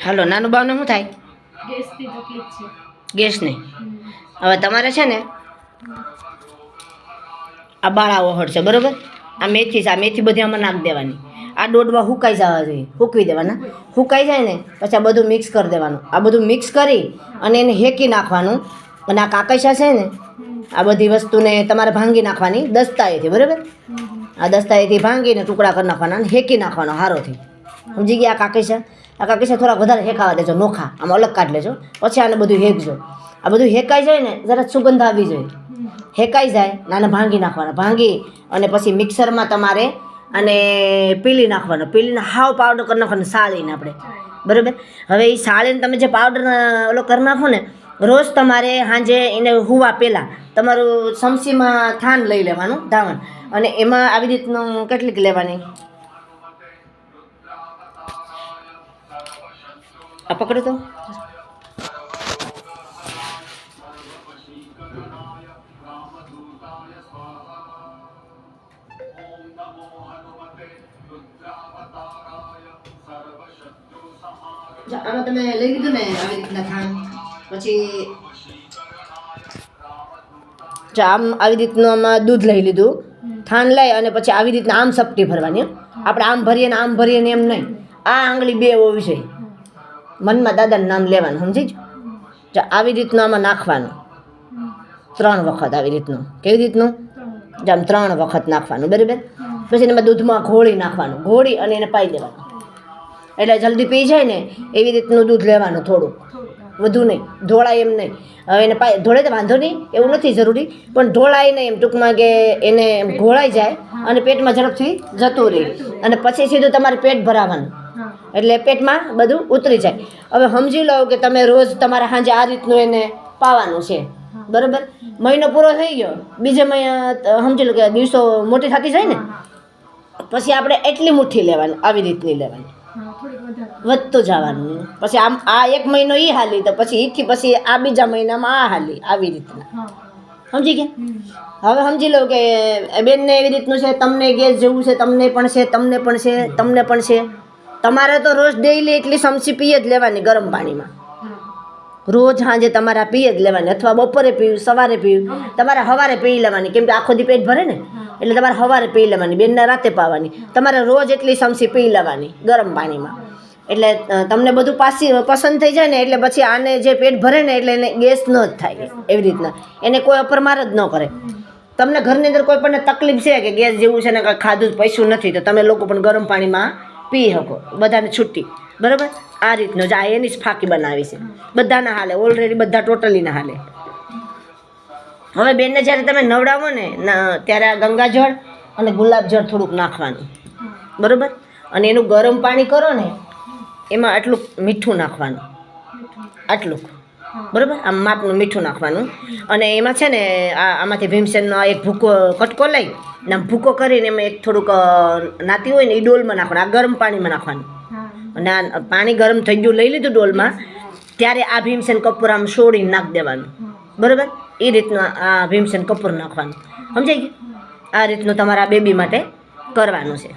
હાલો નાનું બાવને શું થાય? ગેસની તકલીફ છે. ગેસની. હવે તમારે છે ને આ બાળા ઓહળ છે બરાબર. આ મેથી બધી આમાં નાખી દેવાની. આ દોડવા હુકાઈ જવા જોઈએ, હૂકવી દેવાના. હુકાઈ જાય ને પછી આ બધું મિક્સ કરી દેવાનું. આ બધું મિક્સ કરી અને એને હેકી નાખવાનું. અને આ કાકૈસા છે ને આ બધી વસ્તુને તમારે ભાંગી નાખવાની દસ્તાએથી બરાબર. આ દસ્તાએથી ભાંગીને ટુકડા કરી નાખવાના અને હેકી નાખવાનો હારોથી. સમજી ગયા? આ કાકૈસા થોડાક વધારે હેકાવા દેજો, નોખા આમાં અલગ કાઢી લેજો. પછી આને બધું હેકજો. આ બધું હેકાઈ જાય ને જરા સુગંધ આવી જોઈએ. હેકાઈ જાય નાને ભાંગી નાખવાના. ભાંગી અને પછી મિક્સરમાં તમારે અને પીલી નાખવાનો. પીલીને હાવ પાવડર કરી નાખવાનો સાળીને આપણે બરાબર. હવે એ સાળીને તમે જે પાવડર ઓલો કરી નાખો ને રોજ તમારે સાંજે એને હુવા પહેલાં તમારું સમસીમાં થાન લઈ લેવાનું ધાવણ. અને એમાં આવી રીતનું કેટલીક લેવાની આ પકડો તો આમાં તમે લઈ લીધું ને આવી રીતના થાન. પછી આમ આવી રીતનું આમાં દૂધ લઈ લીધું, થાન લઈ અને પછી આવી રીતના આમ સપટી ભરવાની. આપણે આમ ભરીએ ને એમ નહીં. આ આંગળી બે હોવી જોઈએ. મનમાં દાદાનું નામ લેવાનું, સમજી જ આવી રીતનું આમાં નાખવાનું 3 વખત. આવી રીતનું કેવી રીતનું આમ 3 વખત નાખવાનું બરાબર. પછી એમાં દૂધમાં ઘોળી નાખવાનું. ઘોળી અને એને પાઈ દેવાનું એટલે જલ્દી પી જાય ને એવી રીતનું દૂધ લેવાનું. થોડુંક વધુ નહીં, ઢોળાય એમ નહીં. હવે એને ઢોળે તો વાંધો નહીં, એવું નથી જરૂરી, પણ ઢોળાય નહીં એમ ટૂંકમાં કે એને ઘોળાઈ જાય અને પેટમાં ઝડપથી જતું રહે. અને પછી સીધું તમારે પેટ ભરાવાનું એટલે પેટમાં બધું ઉતરી જાય. હવે સમજી લો કે તમે રોજ તમારે સાંજે આ રીતનું એને પાવાનું છે બરાબર. મહિનો પૂરો થઈ ગયો, બીજે સમજી લો કે દિવસો મોટી થતી જાય ને પછી આપણે એટલી મુઠ્ઠી લેવાની, આવી રીતની લેવાની, વધતું જવાનું. પછી આમ આ 1 મહિનો એ હાલી તો પછી એથી પછી આ બીજા મહિનામાં આ હાલી, આવી રીતના. સમજી ગયા? હવે સમજી લો કે બેનને એવી રીતનું છે, તમને ગેસ જેવું છે, તમને પણ છે. તમારે તો રોજ ડેઈલી એટલી સમસી પીએ જ લેવાની ગરમ પાણીમાં. રોજ સાંજે તમારે પીએ જ લેવાની, અથવા બપોરે પીવું, સવારે પીવું. તમારે સવારે પી લેવાની, કેમ કે આખો દી પેટ ભરે ને એટલે તમારે સવારે પી લેવાની. બેનને રાતે પાવાની. તમારે રોજ એટલી સમસી પી લેવાની ગરમ પાણીમાં. એટલે તમને બધું પસંદ થઈ જાય ને એટલે પછી આને જે પેટ ભરે ને એટલે એને ગેસ ન જ થાય. એવી રીતના એને કોઈ અપરમાર જ ન કરે. તમને ઘરની અંદર કોઈ પણ તકલીફ છે કે ગેસ જેવું છે ને કાંઈ ખાધું જ પૈસું નથી તો તમે લોકો પણ ગરમ પાણીમાં પી શકો, બધાને છૂટી બરાબર. આ રીતનું જ આ એની જ ફાંકી બનાવી છે. બધાના હાલે, ઓલરેડી બધા ટોટલીના હાલે. હવે બેનને જ્યારે તમે નવડાવો ને ત્યારે આ ગંગાજળ અને ગુલાબજળ થોડુંક નાખવાનું બરાબર. અને એનું ગરમ પાણી કરો ને એમાં આટલું મીઠું નાખવાનું, આટલું બરાબર. આમ માપનું મીઠું નાખવાનું. અને એમાં છે ને આમાંથી ભીમસેનનો એક ભૂકો કટકો લઈ ને આમ ભૂકો કરીને એમાં એક થોડુંક નાતી હોય ને એ ડોલમાં નાખવાનું, આ ગરમ પાણીમાં નાખવાનું. અને આ પાણી ગરમ થઈ ગયું લઈ લીધું ડોલમાં ત્યારે આ ભીમસેન કપૂર આમ છોડીને નાખી દેવાનું બરાબર. એ રીતનું આ ભીમસેન કપૂર નાખવાનું. સમજાઈ ગયું? આ રીતનું તમારા બેબી માટે કરવાનું છે.